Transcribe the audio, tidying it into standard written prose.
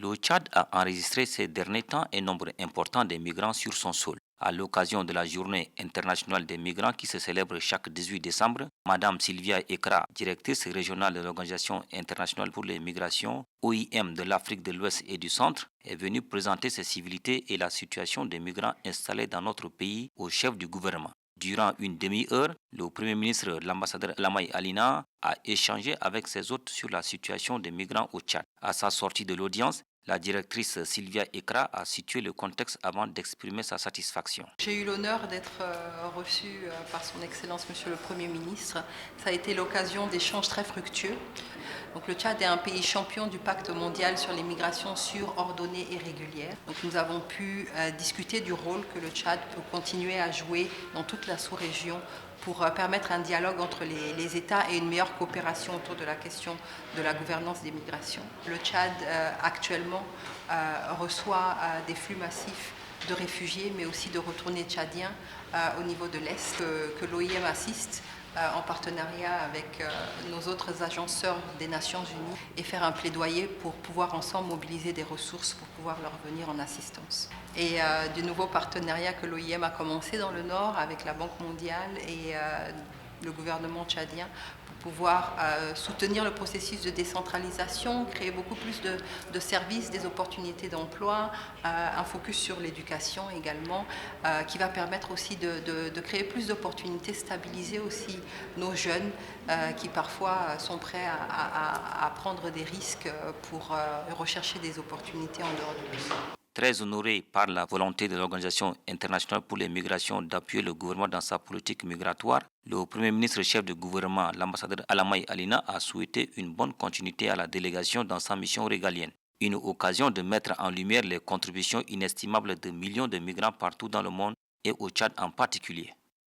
Le Tchad a enregistré ces derniers temps un nombre important de migrants sur son sol. À l'occasion de la Journée internationale des migrants qui se célèbre chaque 18 décembre, Madame Sylvia Ekra, directrice régionale de l'Organisation internationale pour les migrations, OIM de l'Afrique de l'Ouest et du Centre, est venue présenter ses civilités et la situation des migrants installés dans notre pays au chef du gouvernement. Durant une demi-heure, le Premier ministre, l'ambassadeur Lamay Alina, a échangé avec ses hôtes sur la situation des migrants au Tchad. À sa sortie de l'audience, la directrice Sylvia Ekra a situé le contexte avant d'exprimer sa satisfaction. J'ai eu l'honneur d'être reçue par son Excellence Monsieur le Premier ministre. Ça a été l'occasion d'échanges très fructueux. Donc, le Tchad est un pays champion du pacte mondial sur les migrations sûres, ordonnées et régulières. Donc, nous avons pu discuter du rôle que le Tchad peut continuer à jouer dans toute la sous-région pour permettre un dialogue entre les États et une meilleure coopération autour de la question de la gouvernance des migrations. Le Tchad actuellement reçoit des flux massifs de réfugiés, mais aussi de retournés tchadiens au niveau de l'Est, que l'OIM assiste en partenariat avec nos autres agences sœurs des Nations Unies et faire un plaidoyer pour pouvoir ensemble mobiliser des ressources pour pouvoir leur venir en assistance. Et du nouveau partenariat que l'OIM a commencé dans le Nord avec la Banque mondiale et le gouvernement tchadien pour pouvoir soutenir le processus de décentralisation, créer beaucoup plus de services, des opportunités d'emploi, un focus sur l'éducation également, qui va permettre aussi de créer plus d'opportunités, stabiliser aussi nos jeunes qui parfois sont prêts à prendre des risques pour rechercher des opportunités en dehors du pays. Très honoré par la volonté de l'Organisation internationale pour les migrations d'appuyer le gouvernement dans sa politique migratoire, le Premier ministre chef du gouvernement, l'ambassadeur Alamay Alina, a souhaité une bonne continuité à la délégation dans sa mission régalienne. Une occasion de mettre en lumière les contributions inestimables de millions de migrants partout dans le monde et au Tchad en particulier.